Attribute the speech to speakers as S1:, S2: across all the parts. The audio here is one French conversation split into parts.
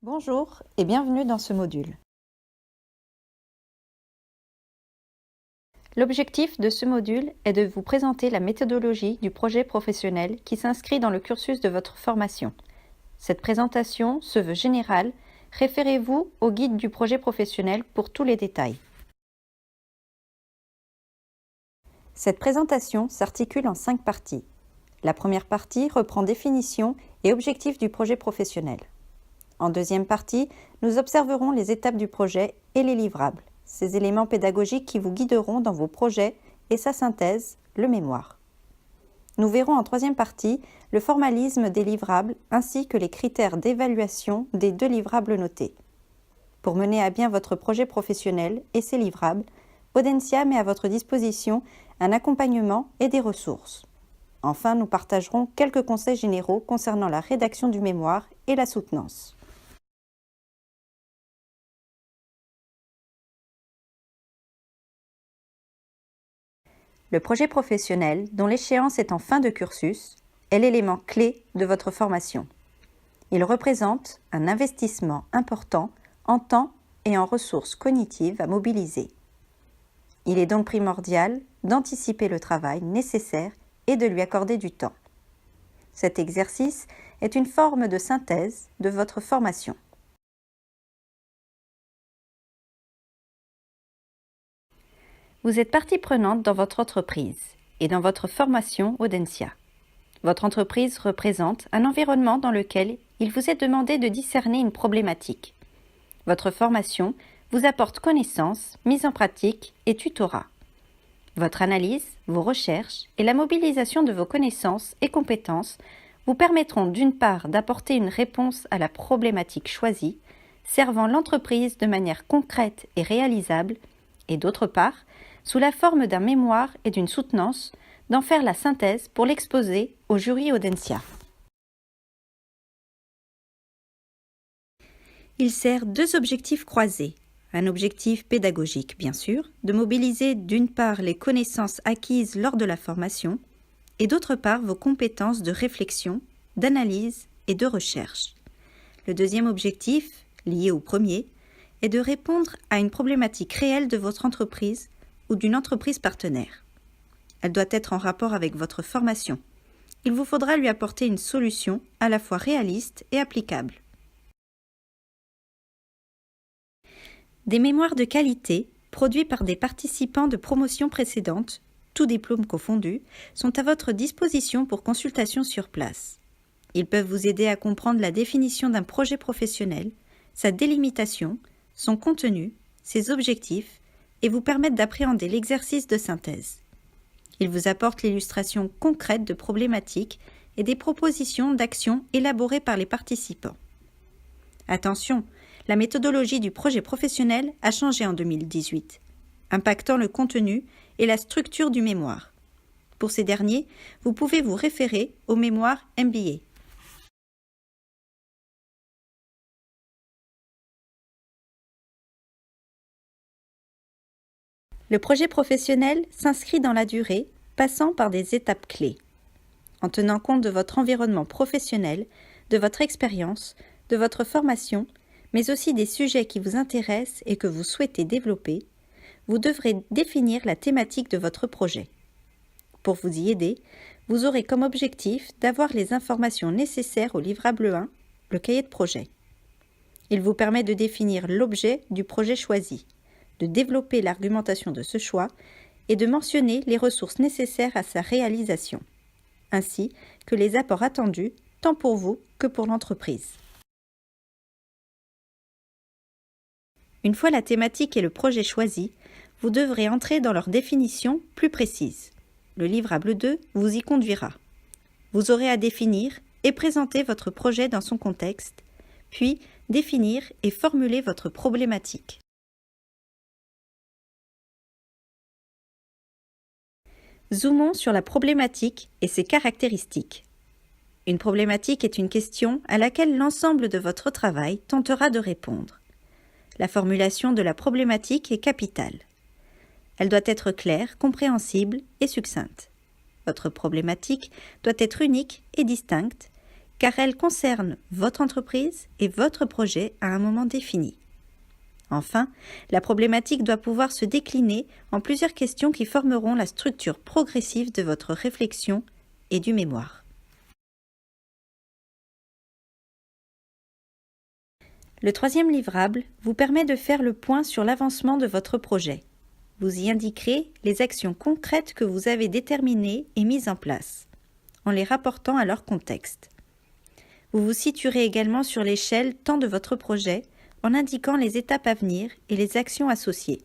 S1: Bonjour et bienvenue dans ce module. L'objectif de ce module est de vous présenter la méthodologie du projet professionnel qui s'inscrit dans le cursus de votre formation. Cette présentation se veut générale, référez-vous au guide du projet professionnel pour tous les détails. Cette présentation s'articule en 5 parties. La première partie reprend définition et objectifs du projet professionnel. En deuxième partie, nous observerons les étapes du projet et les livrables, ces éléments pédagogiques qui vous guideront dans vos projets et sa synthèse, le mémoire. Nous verrons en troisième partie le formalisme des livrables ainsi que les critères d'évaluation des 2 livrables notés. Pour mener à bien votre projet professionnel et ses livrables, Audencia met à votre disposition un accompagnement et des ressources. Enfin, nous partagerons quelques conseils généraux concernant la rédaction du mémoire et la soutenance. Le projet professionnel, dont l'échéance est en fin de cursus, est l'élément clé de votre formation. Il représente un investissement important en temps et en ressources cognitives à mobiliser. Il est donc primordial d'anticiper le travail nécessaire et de lui accorder du temps. Cet exercice est une forme de synthèse de votre formation. Vous êtes partie prenante dans votre entreprise et dans votre formation Audencia. Votre entreprise représente un environnement dans lequel il vous est demandé de discerner une problématique. Votre formation vous apporte connaissances, mise en pratique et tutorat. Votre analyse, vos recherches et la mobilisation de vos connaissances et compétences vous permettront d'une part d'apporter une réponse à la problématique choisie, servant l'entreprise de manière concrète et réalisable, et d'autre part, sous la forme d'un mémoire et d'une soutenance, d'en faire la synthèse pour l'exposer au jury Audencia. Il sert 2 objectifs croisés. Un objectif pédagogique, bien sûr, de mobiliser d'une part les connaissances acquises lors de la formation et d'autre part vos compétences de réflexion, d'analyse et de recherche. Le deuxième objectif, lié au premier, est de répondre à une problématique réelle de votre entreprise ou d'une entreprise partenaire. Elle doit être en rapport avec votre formation. Il vous faudra lui apporter une solution à la fois réaliste et applicable. Des mémoires de qualité, produits par des participants de promotions précédentes, tous diplômes confondus, sont à votre disposition pour consultation sur place. Ils peuvent vous aider à comprendre la définition d'un projet professionnel, sa délimitation, son contenu, ses objectifs, et vous permettre d'appréhender l'exercice de synthèse. Ils vous apportent l'illustration concrète de problématiques et des propositions d'actions élaborées par les participants. Attention, la méthodologie du projet professionnel a changé en 2018, impactant le contenu et la structure du mémoire. Pour ces derniers, vous pouvez vous référer au mémoire MBA. Le projet professionnel s'inscrit dans la durée, passant par des étapes clés. En tenant compte de votre environnement professionnel, de votre expérience, de votre formation, mais aussi des sujets qui vous intéressent et que vous souhaitez développer, vous devrez définir la thématique de votre projet. Pour vous y aider, vous aurez comme objectif d'avoir les informations nécessaires au livrable 1, le cahier de projet. Il vous permet de définir l'objet du projet choisi, de développer l'argumentation de ce choix et de mentionner les ressources nécessaires à sa réalisation, ainsi que les apports attendus tant pour vous que pour l'entreprise. Une fois la thématique et le projet choisis, vous devrez entrer dans leur définition plus précise. Le livrable 2 vous y conduira. Vous aurez à définir et présenter votre projet dans son contexte, puis définir et formuler votre problématique. Zoomons sur la problématique et ses caractéristiques. Une problématique est une question à laquelle l'ensemble de votre travail tentera de répondre. La formulation de la problématique est capitale. Elle doit être claire, compréhensible et succincte. Votre problématique doit être unique et distincte car elles concernent votre entreprise et votre projet à un moment défini. Enfin, la problématique doit pouvoir se décliner en plusieurs questions qui formeront la structure progressive de votre réflexion et du mémoire. Le troisième livrable vous permet de faire le point sur l'avancement de votre projet. Vous y indiquerez les actions concrètes que vous avez déterminées et mises en place, en les rapportant à leur contexte. Vous vous situerez également sur l'échelle tant de votre projet, en indiquant les étapes à venir et les actions associées.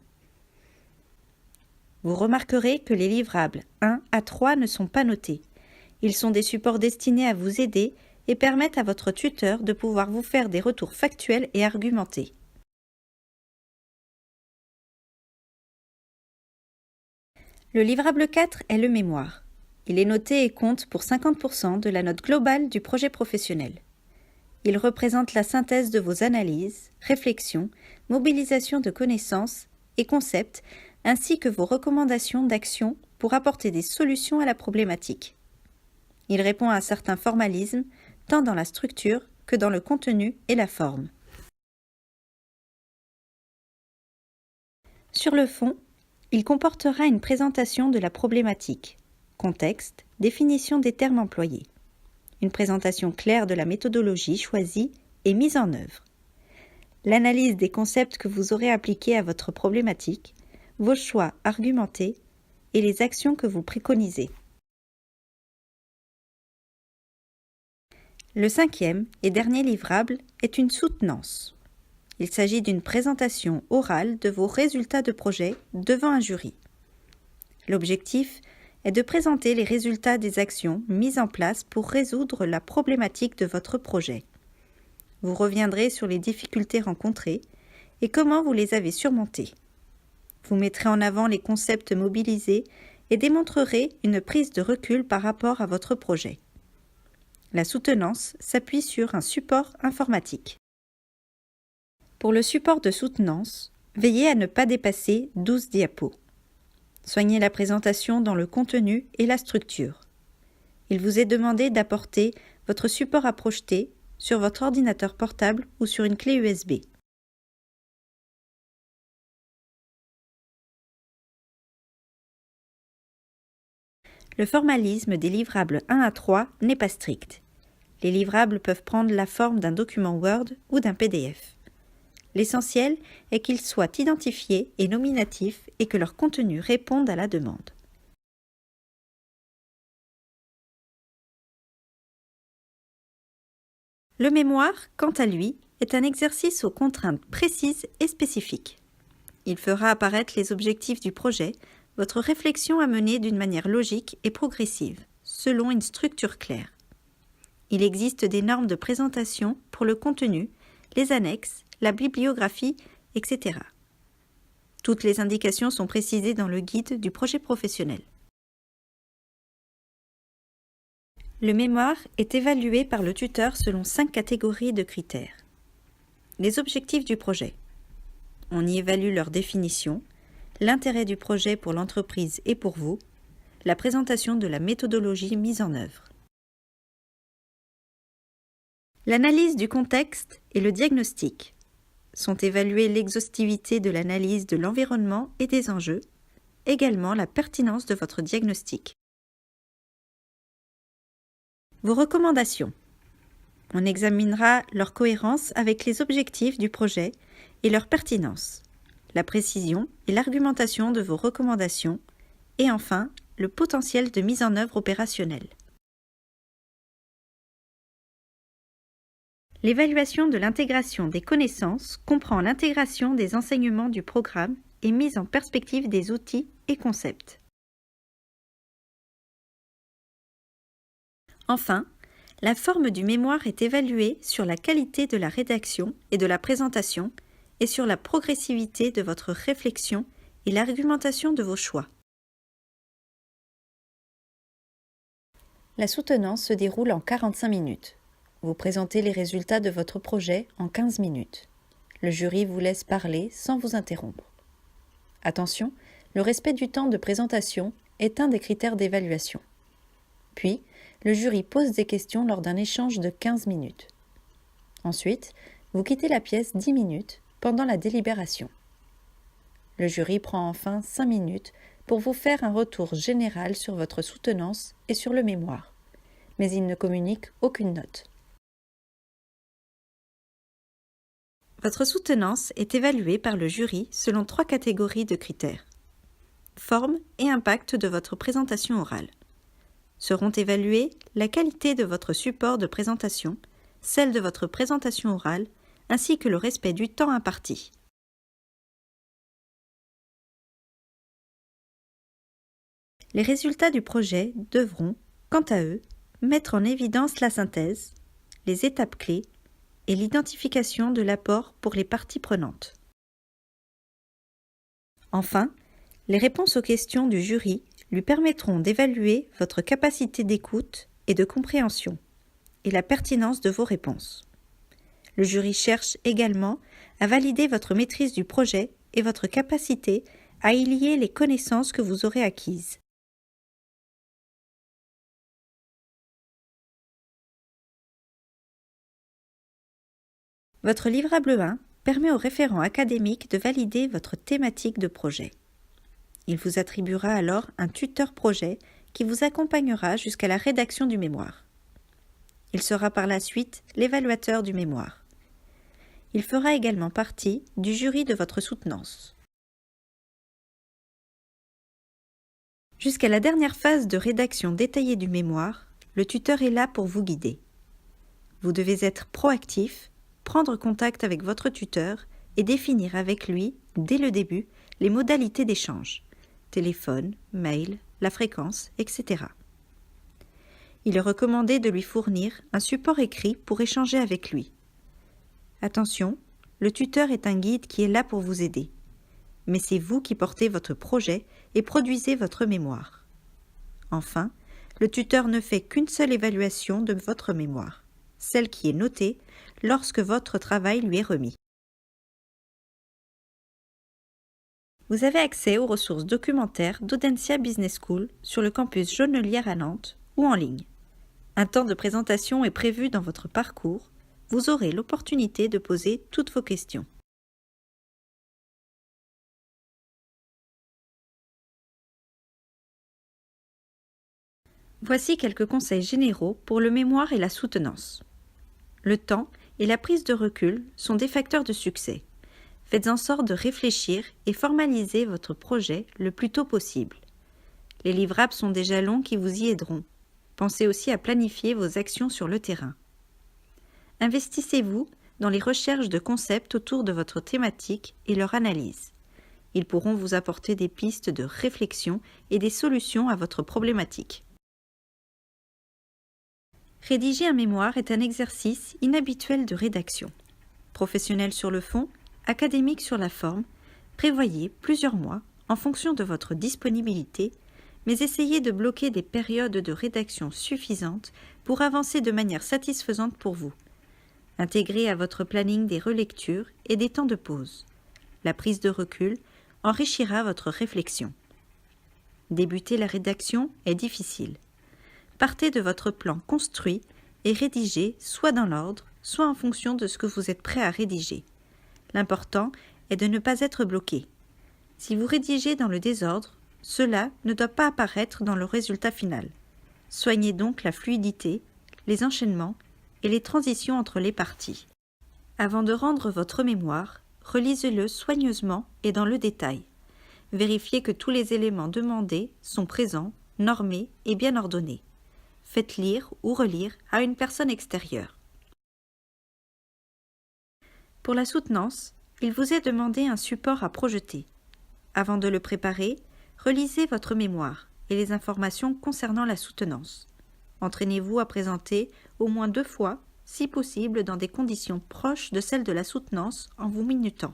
S1: Vous remarquerez que les livrables 1 à 3 ne sont pas notés. Ils sont des supports destinés à vous aider et permettent à votre tuteur de pouvoir vous faire des retours factuels et argumentés. Le livrable 4 est le mémoire. Il est noté et compte pour 50% de la note globale du projet professionnel. Il représente la synthèse de vos analyses, réflexions, mobilisation de connaissances et concepts, ainsi que vos recommandations d'action pour apporter des solutions à la problématique. Il répond à un certain formalisme, tant dans la structure que dans le contenu et la forme. Sur le fond, il comportera une présentation de la problématique, contexte, définition des termes employés, une présentation claire de la méthodologie choisie et mise en œuvre, l'analyse des concepts que vous aurez appliqués à votre problématique, vos choix argumentés et les actions que vous préconisez. Le cinquième et dernier livrable est une soutenance. Il s'agit d'une présentation orale de vos résultats de projet devant un jury. L'objectif est de présenter les résultats des actions mises en place pour résoudre la problématique de votre projet. Vous reviendrez sur les difficultés rencontrées et comment vous les avez surmontées. Vous mettrez en avant les concepts mobilisés et démontrerez une prise de recul par rapport à votre projet. La soutenance s'appuie sur un support informatique. Pour le support de soutenance, veillez à ne pas dépasser 12 diapos. Soignez la présentation dans le contenu et la structure. Il vous est demandé d'apporter votre support à projeter sur votre ordinateur portable ou sur une clé USB. Le formalisme des livrables 1 à 3 n'est pas strict. Les livrables peuvent prendre la forme d'un document Word ou d'un PDF. L'essentiel est qu'ils soient identifiés et nominatifs et que leur contenu réponde à la demande. Le mémoire, quant à lui, est un exercice aux contraintes précises et spécifiques. Il fera apparaître les objectifs du projet, votre réflexion à mener d'une manière logique et progressive, selon une structure claire. Il existe des normes de présentation pour le contenu, les annexes, la bibliographie, etc. Toutes les indications sont précisées dans le guide du projet professionnel. Le mémoire est évalué par le tuteur selon 5 catégories de critères. Les objectifs du projet. On y évalue leur définition, l'intérêt du projet pour l'entreprise et pour vous, la présentation de la méthodologie mise en œuvre. L'analyse du contexte et le diagnostic. Sont évaluées l'exhaustivité de l'analyse de l'environnement et des enjeux, également la pertinence de votre diagnostic. Vos recommandations. On examinera leur cohérence avec les objectifs du projet et leur pertinence, la précision et l'argumentation de vos recommandations, et enfin, le potentiel de mise en œuvre opérationnelle. L'évaluation de l'intégration des connaissances comprend l'intégration des enseignements du programme et mise en perspective des outils et concepts. Enfin, la forme du mémoire est évaluée sur la qualité de la rédaction et de la présentation et sur la progressivité de votre réflexion et l'argumentation de vos choix. La soutenance se déroule en 45 minutes. Vous présentez les résultats de votre projet en 15 minutes. Le jury vous laisse parler sans vous interrompre. Attention, le respect du temps de présentation est un des critères d'évaluation. Puis, Le jury pose des questions lors d'un échange de 15 minutes. Ensuite, vous quittez la pièce 10 minutes pendant la délibération. Le jury prend enfin 5 minutes pour vous faire un retour général sur votre soutenance et sur le mémoire, mais il ne communique aucune note. Votre soutenance est évaluée par le jury selon 3 catégories de critères. Forme et impact de votre présentation orale. Seront évaluées la qualité de votre support de présentation, celle de votre présentation orale, ainsi que le respect du temps imparti. Les résultats du projet devront, quant à eux, mettre en évidence la synthèse, les étapes clés et l'identification de l'apport pour les parties prenantes. Enfin, les réponses aux questions du jury lui permettront d'évaluer votre capacité d'écoute et de compréhension et la pertinence de vos réponses. Le jury cherche également à valider votre maîtrise du projet et votre capacité à y lier les connaissances que vous aurez acquises. Votre livrable 1 permet au référent académique de valider votre thématique de projet. Il vous attribuera alors un tuteur projet qui vous accompagnera jusqu'à la rédaction du mémoire. Il sera par la suite l'évaluateur du mémoire. Il fera également partie du jury de votre soutenance. Jusqu'à la dernière phase de rédaction détaillée du mémoire, le tuteur est là pour vous guider. Vous devez être proactif, prendre contact avec votre tuteur et définir avec lui, dès le début, les modalités d'échange. Téléphone, mail, la fréquence, etc. Il est recommandé de lui fournir un support écrit pour échanger avec lui. Attention, le tuteur est un guide qui est là pour vous aider. Mais c'est vous qui portez votre projet et produisez votre mémoire. Enfin, le tuteur ne fait qu'une seule évaluation de votre mémoire, celle qui est notée lorsque votre travail lui est remis. Vous avez accès aux ressources documentaires d'Audencia Business School sur le campus Jaunelière à Nantes ou en ligne. Un temps de présentation est prévu dans votre parcours. Vous aurez l'opportunité de poser toutes vos questions. Voici quelques conseils généraux pour le mémoire et la soutenance. Le temps et la prise de recul sont des facteurs de succès. Faites en sorte de réfléchir et formaliser votre projet le plus tôt possible. Les livrables sont des jalons qui vous y aideront. Pensez aussi à planifier vos actions sur le terrain. Investissez-vous dans les recherches de concepts autour de votre thématique et leur analyse. Ils pourront vous apporter des pistes de réflexion et des solutions à votre problématique. Rédiger un mémoire est un exercice inhabituel de rédaction. Professionnel sur le fond, académique sur la forme, prévoyez plusieurs mois en fonction de votre disponibilité, mais essayez de bloquer des périodes de rédaction suffisantes pour avancer de manière satisfaisante pour vous. Intégrez à votre planning des relectures et des temps de pause. La prise de recul enrichira votre réflexion. Débuter la rédaction est difficile. Partez de votre plan construit et rédigez soit dans l'ordre, soit en fonction de ce que vous êtes prêt à rédiger. L'important est de ne pas être bloqué. Si vous rédigez dans le désordre, cela ne doit pas apparaître dans le résultat final. Soignez donc la fluidité, les enchaînements et les transitions entre les parties. Avant de rendre votre mémoire, relisez-le soigneusement et dans le détail. Vérifiez que tous les éléments demandés sont présents, normés et bien ordonnés. Faites lire ou relire à une personne extérieure. Pour la soutenance, il vous est demandé un support à projeter. Avant de le préparer, relisez votre mémoire et les informations concernant la soutenance. Entraînez-vous à présenter au moins 2 fois, si possible dans des conditions proches de celles de la soutenance en vous minutant.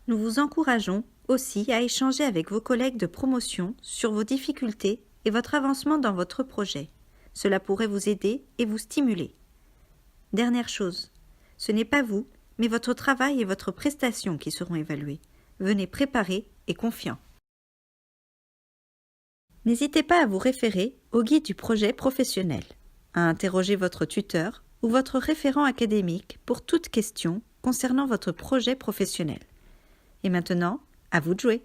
S1: Nous vous encourageons aussi à échanger avec vos collègues de promotion sur vos difficultés et votre avancement dans votre projet. Cela pourrait vous aider et vous stimuler. Dernière chose, ce n'est pas vous, mais votre travail et votre prestation qui seront évalués. Venez préparés et confiants. N'hésitez pas à vous référer au guide du projet professionnel, à interroger votre tuteur ou votre référent académique pour toute question concernant votre projet professionnel. Et maintenant, à vous de jouer!